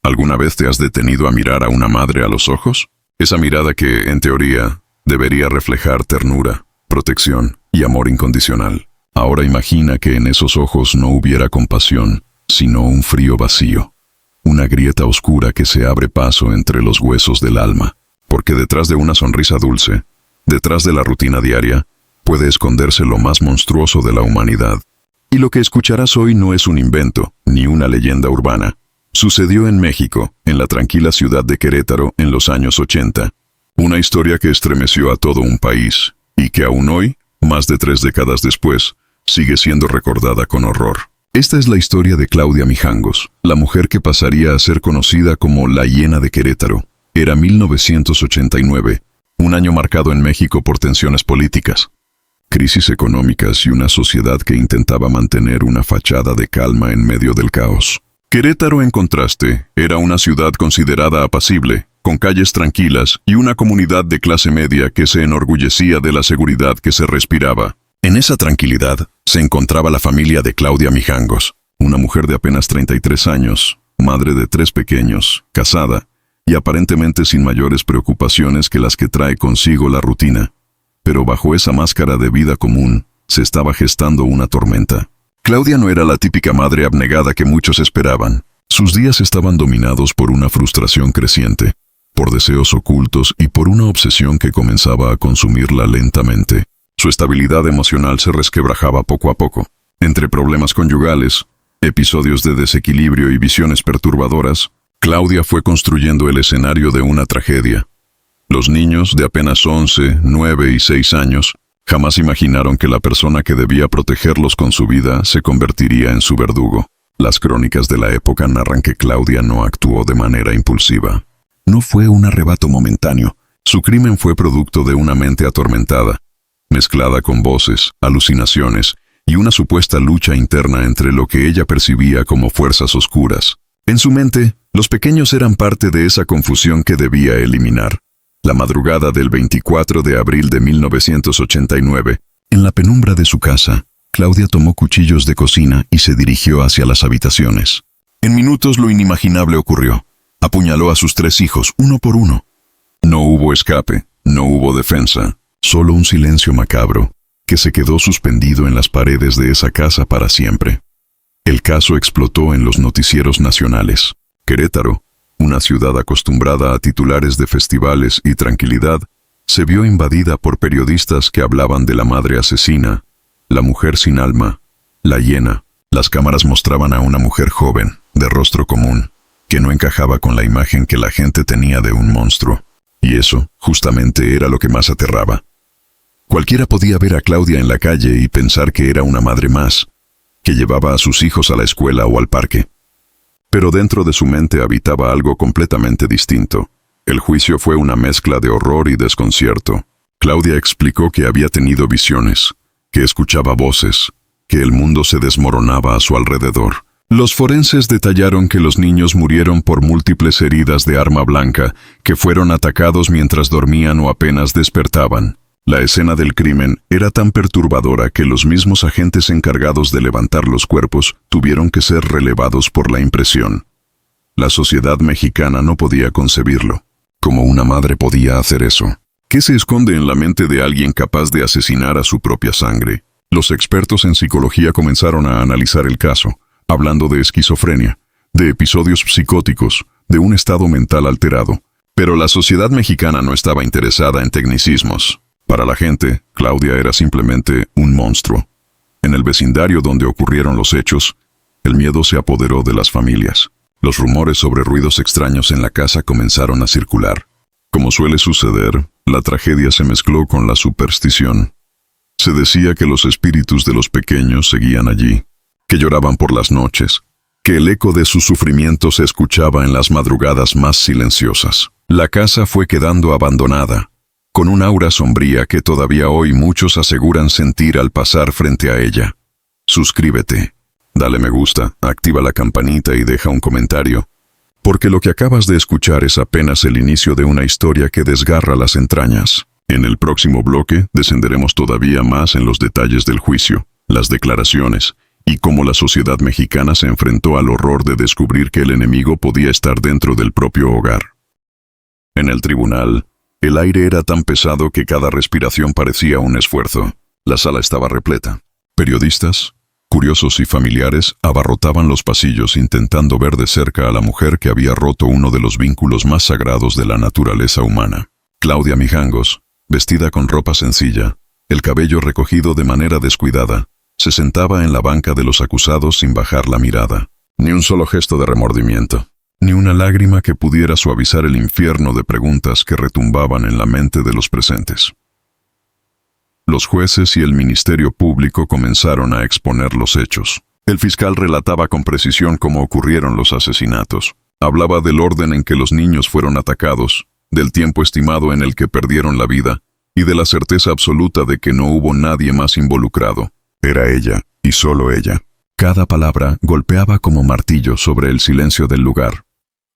¿Alguna vez te has detenido a mirar a una madre a los ojos? Esa mirada que, en teoría, debería reflejar ternura, protección y amor incondicional. Ahora imagina que en esos ojos no hubiera compasión, sino un frío vacío. Una grieta oscura que se abre paso entre los huesos del alma. Porque detrás de una sonrisa dulce, detrás de la rutina diaria, puede esconderse lo más monstruoso de la humanidad. Y lo que escucharás hoy no es un invento, ni una leyenda urbana. Sucedió en México, en la tranquila ciudad de Querétaro, en los años 80. Una historia que estremeció a todo un país, y que aún hoy, más de 3 décadas después, sigue siendo recordada con horror. Esta es la historia de Claudia Mijangos, la mujer que pasaría a ser conocida como la hiena de Querétaro. Era 1989, un año marcado en México por tensiones políticas, crisis económicas y una sociedad que intentaba mantener una fachada de calma en medio del caos. Querétaro, en contraste, era una ciudad considerada apacible, con calles tranquilas y una comunidad de clase media que se enorgullecía de la seguridad que se respiraba. En esa tranquilidad se encontraba la familia de Claudia Mijangos, una mujer de apenas 33 años, madre de 3 pequeños, casada, y aparentemente sin mayores preocupaciones que las que trae consigo la rutina. Pero bajo esa máscara de vida común, se estaba gestando una tormenta. Claudia no era la típica madre abnegada que muchos esperaban. Sus días estaban dominados por una frustración creciente, por deseos ocultos y por una obsesión que comenzaba a consumirla lentamente. Su estabilidad emocional se resquebrajaba poco a poco. Entre problemas conyugales, episodios de desequilibrio y visiones perturbadoras, Claudia fue construyendo el escenario de una tragedia. Los niños de apenas 11, 9 y 6 años jamás imaginaron que la persona que debía protegerlos con su vida se convertiría en su verdugo. Las crónicas de la época narran que Claudia no actuó de manera impulsiva. No fue un arrebato momentáneo. Su crimen fue producto de una mente atormentada, mezclada con voces, alucinaciones y una supuesta lucha interna entre lo que ella percibía como fuerzas oscuras. En su mente, los pequeños eran parte de esa confusión que debía eliminar. La madrugada del 24 de abril de 1989, en la penumbra de su casa, Claudia tomó cuchillos de cocina y se dirigió hacia las habitaciones. En minutos lo inimaginable ocurrió. Apuñaló a sus 3 hijos, uno por uno. No hubo escape, no hubo defensa, solo un silencio macabro, que se quedó suspendido en las paredes de esa casa para siempre. El caso explotó en los noticieros nacionales. Querétaro, una ciudad acostumbrada a titulares de festivales y tranquilidad, se vio invadida por periodistas que hablaban de la madre asesina, la mujer sin alma, la hiena. Las cámaras mostraban a una mujer joven, de rostro común, que no encajaba con la imagen que la gente tenía de un monstruo. Y eso, justamente, era lo que más aterraba. Cualquiera podía ver a Claudia en la calle y pensar que era una madre más, que llevaba a sus hijos a la escuela o al parque. Pero dentro de su mente habitaba algo completamente distinto. El juicio fue una mezcla de horror y desconcierto. Claudia explicó que había tenido visiones, que escuchaba voces, que el mundo se desmoronaba a su alrededor. Los forenses detallaron que los niños murieron por múltiples heridas de arma blanca, que fueron atacados mientras dormían o apenas despertaban. La escena del crimen era tan perturbadora que los mismos agentes encargados de levantar los cuerpos tuvieron que ser relevados por la impresión. La sociedad mexicana no podía concebirlo. ¿Cómo una madre podía hacer eso? ¿Qué se esconde en la mente de alguien capaz de asesinar a su propia sangre? Los expertos en psicología comenzaron a analizar el caso, hablando de esquizofrenia, de episodios psicóticos, de un estado mental alterado. Pero la sociedad mexicana no estaba interesada en tecnicismos. Para la gente, Claudia era simplemente un monstruo. En el vecindario donde ocurrieron los hechos, el miedo se apoderó de las familias. Los rumores sobre ruidos extraños en la casa comenzaron a circular. Como suele suceder, la tragedia se mezcló con la superstición. Se decía que los espíritus de los pequeños seguían allí, que lloraban por las noches, que el eco de su sufrimiento se escuchaba en las madrugadas más silenciosas. La casa fue quedando abandonada, con un aura sombría que todavía hoy muchos aseguran sentir al pasar frente a ella. Suscríbete, dale me gusta, activa la campanita y deja un comentario, porque lo que acabas de escuchar es apenas el inicio de una historia que desgarra las entrañas. En el próximo bloque descenderemos todavía más en los detalles del juicio, las declaraciones y cómo la sociedad mexicana se enfrentó al horror de descubrir que el enemigo podía estar dentro del propio hogar. En el tribunal, el aire era tan pesado que cada respiración parecía un esfuerzo. La sala estaba repleta. Periodistas, curiosos y familiares abarrotaban los pasillos intentando ver de cerca a la mujer que había roto uno de los vínculos más sagrados de la naturaleza humana. Claudia Mijangos, vestida con ropa sencilla, el cabello recogido de manera descuidada, se sentaba en la banca de los acusados sin bajar la mirada. Ni un solo gesto de remordimiento, ni una lágrima que pudiera suavizar el infierno de preguntas que retumbaban en la mente de los presentes. Los jueces y el Ministerio Público comenzaron a exponer los hechos. El fiscal relataba con precisión cómo ocurrieron los asesinatos. Hablaba del orden en que los niños fueron atacados, del tiempo estimado en el que perdieron la vida, y de la certeza absoluta de que no hubo nadie más involucrado. Era ella, y solo ella. Cada palabra golpeaba como martillo sobre el silencio del lugar.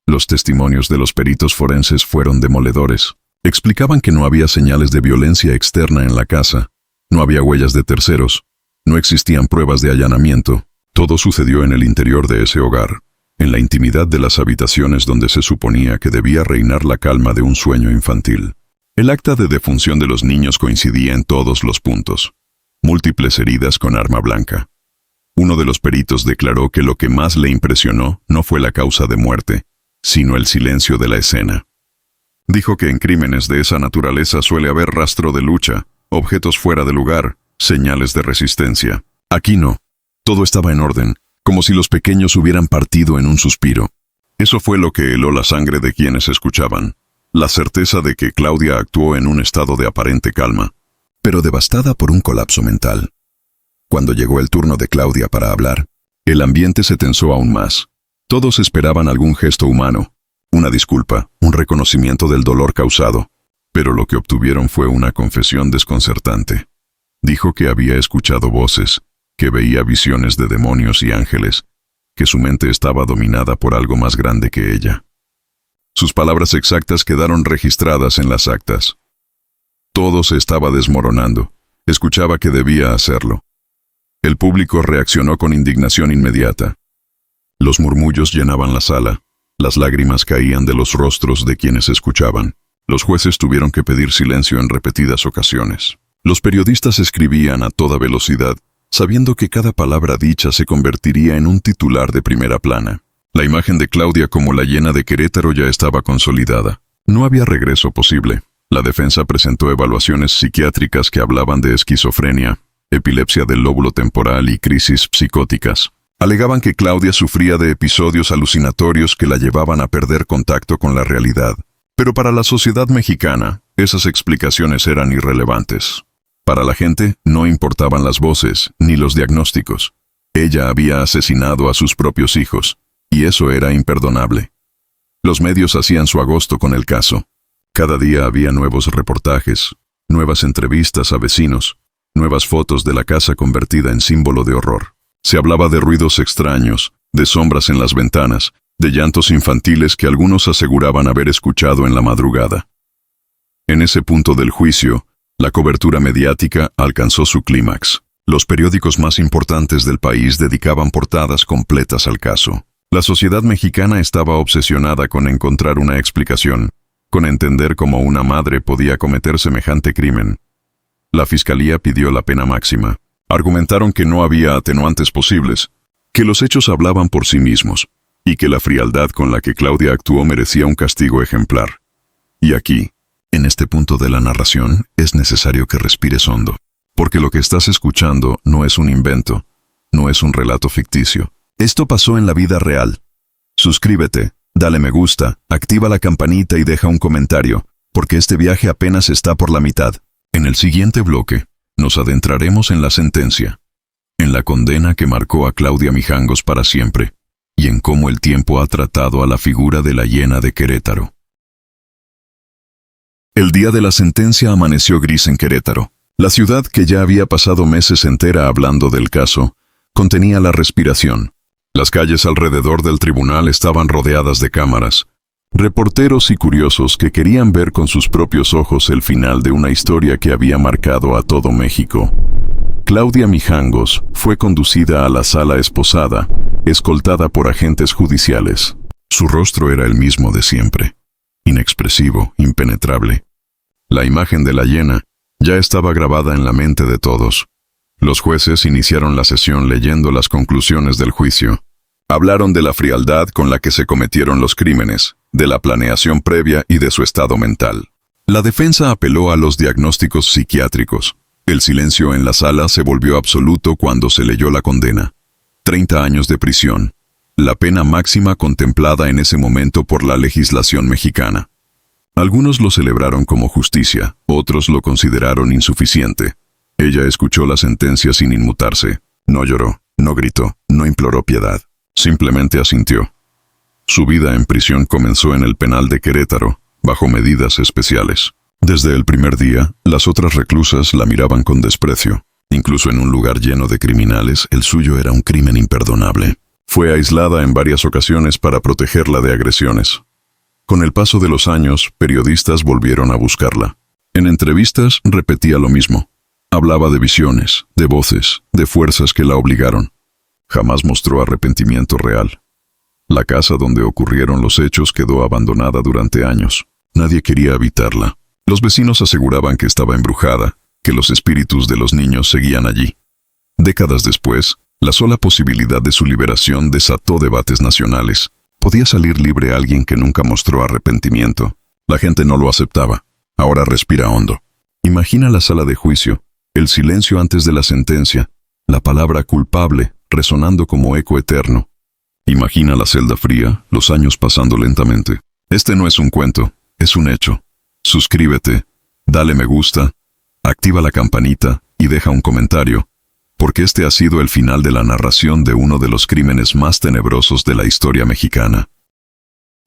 Los testimonios de los peritos forenses fueron demoledores. Explicaban que no había señales de violencia externa en la casa, no había huellas de terceros, no existían pruebas de allanamiento. Todo sucedió en el interior de ese hogar, en la intimidad de las habitaciones donde se suponía que debía reinar la calma de un sueño infantil. El acta de defunción de los niños coincidía en todos los puntos. Múltiples heridas con arma blanca. Uno de los peritos declaró que lo que más le impresionó no fue la causa de muerte, sino el silencio de la escena. Dijo que en crímenes de esa naturaleza suele haber rastro de lucha, objetos fuera de lugar, señales de resistencia. Aquí no. Todo estaba en orden, como si los pequeños hubieran partido en un suspiro. Eso fue lo que heló la sangre de quienes escuchaban. La certeza de que Claudia actuó en un estado de aparente calma, pero devastada por un colapso mental. Cuando llegó el turno de Claudia para hablar, el ambiente se tensó aún más. Todos esperaban algún gesto humano, una disculpa, un reconocimiento del dolor causado, pero lo que obtuvieron fue una confesión desconcertante. Dijo que había escuchado voces, que veía visiones de demonios y ángeles, que su mente estaba dominada por algo más grande que ella. Sus palabras exactas quedaron registradas en las actas. Todo se estaba desmoronando. Escuchaba que debía hacerlo. El público reaccionó con indignación inmediata. Los murmullos llenaban la sala. Las lágrimas caían de los rostros de quienes escuchaban. Los jueces tuvieron que pedir silencio en repetidas ocasiones. Los periodistas escribían a toda velocidad, sabiendo que cada palabra dicha se convertiría en un titular de primera plana. La imagen de Claudia como la hiena de Querétaro ya estaba consolidada. No había regreso posible. La defensa presentó evaluaciones psiquiátricas que hablaban de esquizofrenia, epilepsia del lóbulo temporal y crisis psicóticas. Alegaban que Claudia sufría de episodios alucinatorios que la llevaban a perder contacto con la realidad. Pero para la sociedad mexicana, esas explicaciones eran irrelevantes. Para la gente, no importaban las voces, ni los diagnósticos. Ella había asesinado a sus propios hijos, y eso era imperdonable. Los medios hacían su agosto con el caso. Cada día había nuevos reportajes, nuevas entrevistas a vecinos, nuevas fotos de la casa convertida en símbolo de horror. Se hablaba de ruidos extraños, de sombras en las ventanas, de llantos infantiles que algunos aseguraban haber escuchado en la madrugada. En ese punto del juicio, la cobertura mediática alcanzó su clímax. Los periódicos más importantes del país dedicaban portadas completas al caso. La sociedad mexicana estaba obsesionada con encontrar una explicación, con entender cómo una madre podía cometer semejante crimen. La fiscalía pidió la pena máxima. Argumentaron que no había atenuantes posibles, que los hechos hablaban por sí mismos, y que la frialdad con la que Claudia actuó merecía un castigo ejemplar. Y aquí, en este punto de la narración, es necesario que respires hondo, porque lo que estás escuchando no es un invento, no es un relato ficticio. Esto pasó en la vida real. Suscríbete, dale me gusta, activa la campanita y deja un comentario, porque este viaje apenas está por la mitad. En el siguiente bloque, nos adentraremos en la sentencia, en la condena que marcó a Claudia Mijangos para siempre, y en cómo el tiempo ha tratado a la figura de la hiena de Querétaro. El día de la sentencia amaneció gris en Querétaro. La ciudad, que ya había pasado meses entera hablando del caso, contenía la respiración. Las calles alrededor del tribunal estaban rodeadas de cámaras, reporteros y curiosos que querían ver con sus propios ojos el final de una historia que había marcado a todo México. Claudia Mijangos fue conducida a la sala esposada, escoltada por agentes judiciales. Su rostro era el mismo de siempre, inexpresivo, impenetrable. La imagen de la hiena ya estaba grabada en la mente de todos. Los jueces iniciaron la sesión leyendo las conclusiones del juicio. Hablaron de la frialdad con la que se cometieron los crímenes, de la planeación previa y de su estado mental. La defensa apeló a los diagnósticos psiquiátricos. El silencio en la sala se volvió absoluto cuando se leyó la condena. 30 años de prisión, la pena máxima contemplada en ese momento por la legislación mexicana. Algunos lo celebraron como justicia, otros lo consideraron insuficiente. Ella escuchó la sentencia sin inmutarse. No lloró, no gritó, no imploró piedad. Simplemente asintió. Su vida en prisión comenzó en el penal de Querétaro, bajo medidas especiales. Desde el primer día, las otras reclusas la miraban con desprecio. Incluso en un lugar lleno de criminales, el suyo era un crimen imperdonable. Fue aislada en varias ocasiones para protegerla de agresiones. Con el paso de los años, periodistas volvieron a buscarla. En entrevistas repetía lo mismo. Hablaba de visiones, de voces, de fuerzas que la obligaron. Jamás mostró arrepentimiento real. La casa donde ocurrieron los hechos quedó abandonada durante años. Nadie quería habitarla. Los vecinos aseguraban que estaba embrujada, que los espíritus de los niños seguían allí. Décadas después, la sola posibilidad de su liberación desató debates nacionales. ¿Podía salir libre alguien que nunca mostró arrepentimiento? La gente no lo aceptaba. Ahora respira hondo. Imagina la sala de juicio, el silencio antes de la sentencia, la palabra culpable resonando como eco eterno. Imagina la celda fría, los años pasando lentamente. Este no es un cuento, es un hecho. Suscríbete, dale me gusta, activa la campanita y deja un comentario, porque este ha sido el final de la narración de uno de los crímenes más tenebrosos de la historia mexicana.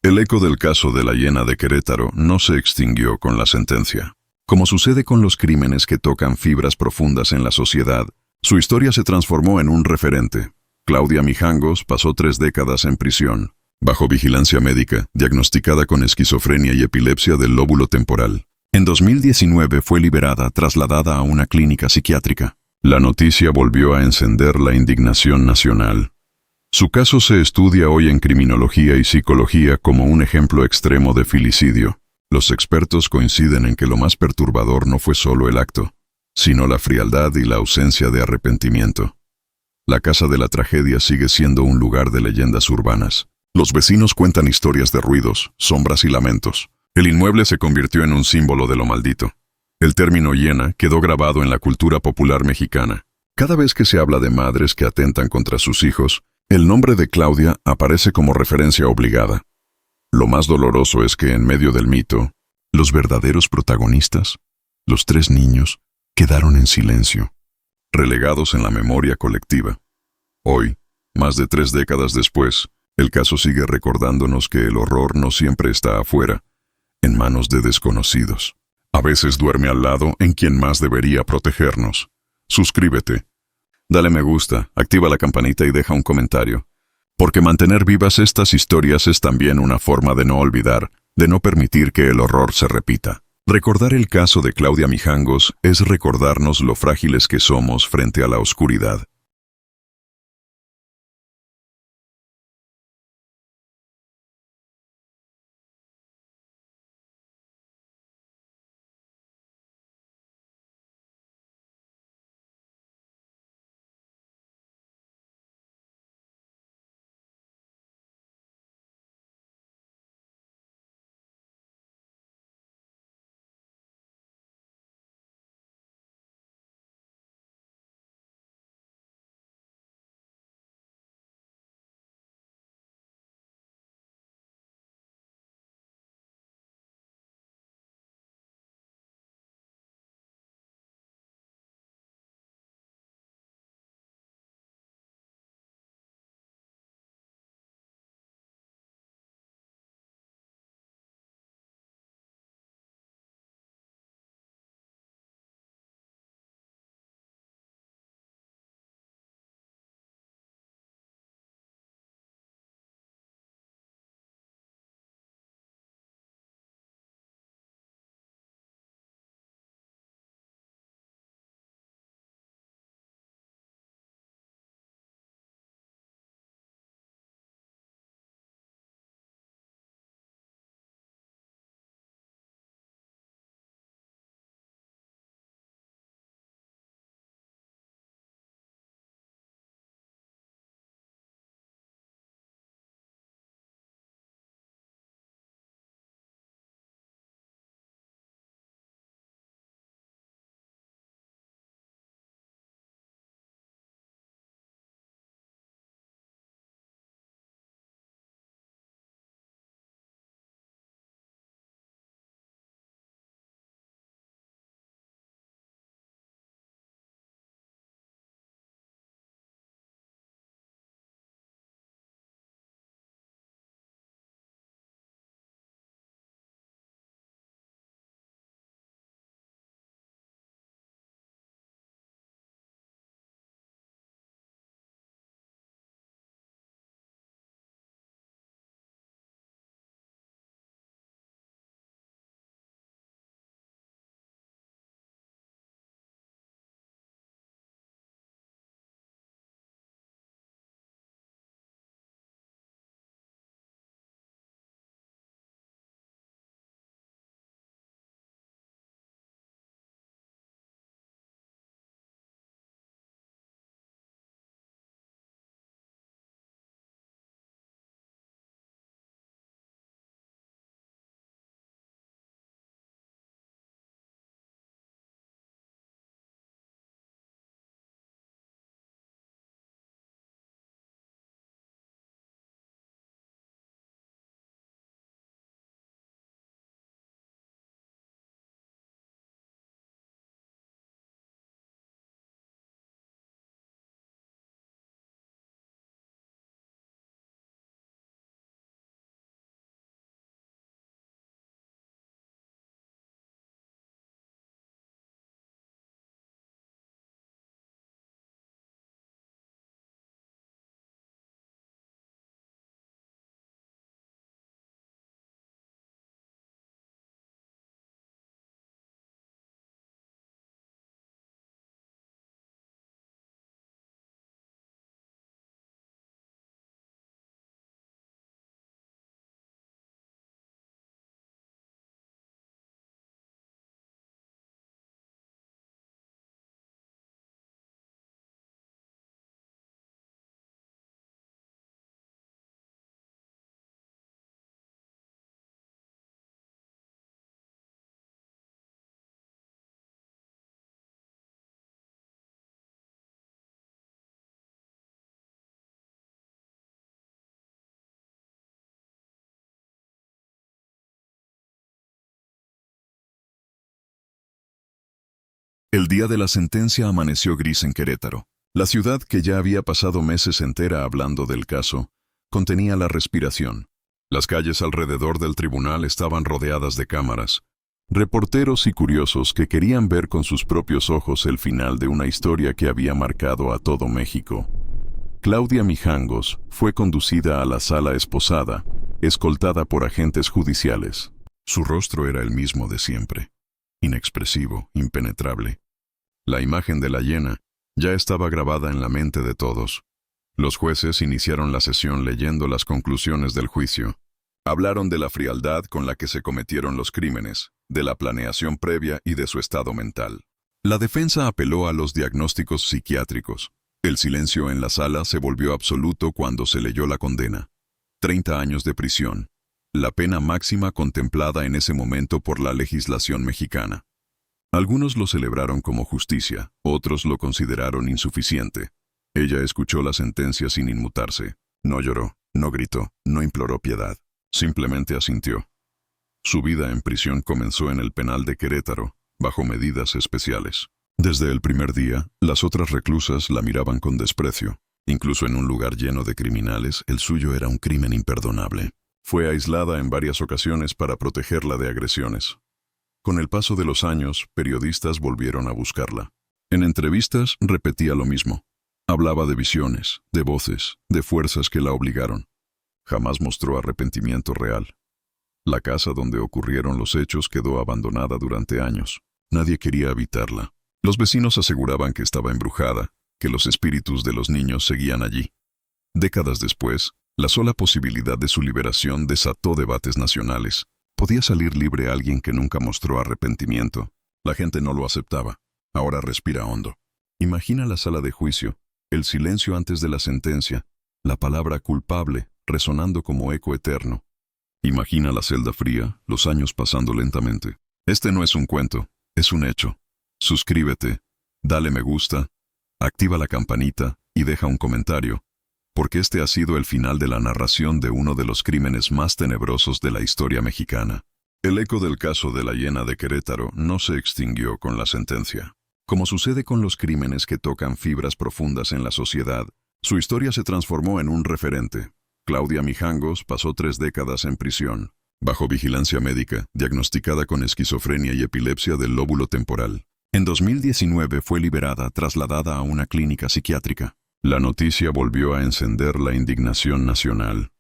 El eco del caso de la hiena de Querétaro no se extinguió con la sentencia. Como sucede con los crímenes que tocan fibras profundas en la sociedad, su historia se transformó en un referente. Claudia Mijangos pasó 3 décadas en prisión, bajo vigilancia médica, diagnosticada con esquizofrenia y epilepsia del lóbulo temporal. En 2019 fue liberada, trasladada a una clínica psiquiátrica. La noticia volvió a encender la indignación nacional. Su caso se estudia hoy en criminología y psicología como un ejemplo extremo de filicidio. Los expertos coinciden en que lo más perturbador no fue solo el acto, sino la frialdad y la ausencia de arrepentimiento. La casa de la tragedia sigue siendo un lugar de leyendas urbanas. Los vecinos cuentan historias de ruidos, sombras y lamentos. El inmueble se convirtió en un símbolo de lo maldito. El término hiena quedó grabado en la cultura popular mexicana. Cada vez que se habla de madres que atentan contra sus hijos, el nombre de Claudia aparece como referencia obligada. Lo más doloroso es que en medio del mito, los verdaderos protagonistas, los 3 niños, quedaron en silencio, relegados en la memoria colectiva. Hoy, más de 3 décadas después, el caso sigue recordándonos que el horror no siempre está afuera, en manos de desconocidos. A veces duerme al lado en quien más debería protegernos. Suscríbete, dale me gusta, activa la campanita y deja un comentario. Porque mantener vivas estas historias es también una forma de no olvidar, de no permitir que el horror se repita. Recordar el caso de Claudia Mijangos es recordarnos lo frágiles que somos frente a la oscuridad. El día de la sentencia amaneció gris en Querétaro. La ciudad, que ya había pasado meses entera hablando del caso, contenía la respiración. Las calles alrededor del tribunal estaban rodeadas de cámaras, reporteros y curiosos que querían ver con sus propios ojos el final de una historia que había marcado a todo México. Claudia Mijangos fue conducida a la sala esposada, escoltada por agentes judiciales. Su rostro era el mismo de siempre, inexpresivo, impenetrable. La imagen de la hiena ya estaba grabada en la mente de todos. Los jueces iniciaron la sesión leyendo las conclusiones del juicio. Hablaron de la frialdad con la que se cometieron los crímenes, de la planeación previa y de su estado mental. La defensa apeló a los diagnósticos psiquiátricos. El silencio en la sala se volvió absoluto cuando se leyó la condena. 30 años de prisión, la pena máxima contemplada en ese momento por la legislación mexicana. Algunos lo celebraron como justicia, otros lo consideraron insuficiente. Ella escuchó la sentencia sin inmutarse. No lloró, no gritó, no imploró piedad. Simplemente asintió. Su vida en prisión comenzó en el penal de Querétaro, bajo medidas especiales. Desde el primer día, las otras reclusas la miraban con desprecio. Incluso en un lugar lleno de criminales, el suyo era un crimen imperdonable. Fue aislada en varias ocasiones para protegerla de agresiones. Con el paso de los años, periodistas volvieron a buscarla. En entrevistas repetía lo mismo. Hablaba de visiones, de voces, de fuerzas que la obligaron. Jamás mostró arrepentimiento real. La casa donde ocurrieron los hechos quedó abandonada durante años. Nadie quería habitarla. Los vecinos aseguraban que estaba embrujada, que los espíritus de los niños seguían allí. Décadas después, la sola posibilidad de su liberación desató debates nacionales. ¿Podía salir libre alguien que nunca mostró arrepentimiento? La gente no lo aceptaba. Ahora respira hondo. Imagina la sala de juicio, el silencio antes de la sentencia, la palabra culpable resonando como eco eterno. Imagina la celda fría, los años pasando lentamente. Este no es un cuento, es un hecho. Suscríbete, dale me gusta, activa la campanita y deja un comentario, porque este ha sido el final de la narración de uno de los crímenes más tenebrosos de la historia mexicana. El eco del caso de la hiena de Querétaro no se extinguió con la sentencia. Como sucede con los crímenes que tocan fibras profundas en la sociedad, su historia se transformó en un referente. Claudia Mijangos pasó 3 décadas en prisión, bajo vigilancia médica, diagnosticada con esquizofrenia y epilepsia del lóbulo temporal. En 2019 fue liberada, trasladada a una clínica psiquiátrica. La noticia volvió a encender la indignación nacional.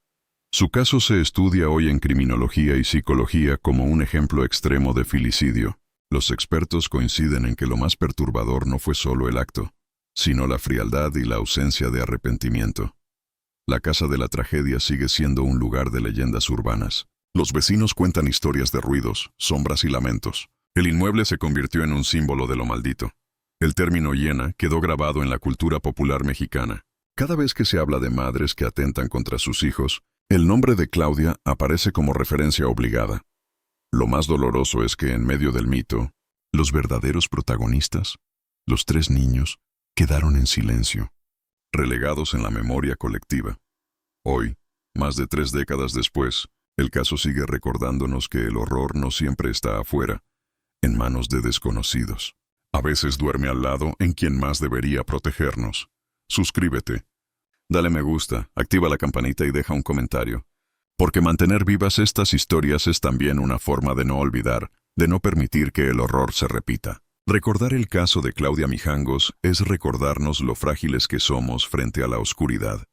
Su caso se estudia hoy en criminología y psicología como un ejemplo extremo de filicidio. Los expertos coinciden en que lo más perturbador no fue solo el acto, sino la frialdad y la ausencia de arrepentimiento. La casa de la tragedia sigue siendo un lugar de leyendas urbanas. Los vecinos cuentan historias de ruidos, sombras y lamentos. El inmueble se convirtió en un símbolo de lo maldito. El término hiena quedó grabado en la cultura popular mexicana. Cada vez que se habla de madres que atentan contra sus hijos, el nombre de Claudia aparece como referencia obligada. Lo más doloroso es que en medio del mito, los verdaderos protagonistas, los 3 niños, quedaron en silencio, relegados en la memoria colectiva. Hoy, más de 3 décadas después, el caso sigue recordándonos que el horror no siempre está afuera, en manos de desconocidos. A veces duerme al lado en quien más debería protegernos. Suscríbete, dale me gusta, activa la campanita y deja un comentario. Porque mantener vivas estas historias es también una forma de no olvidar, de no permitir que el horror se repita. Recordar el caso de Claudia Mijangos es recordarnos lo frágiles que somos frente a la oscuridad.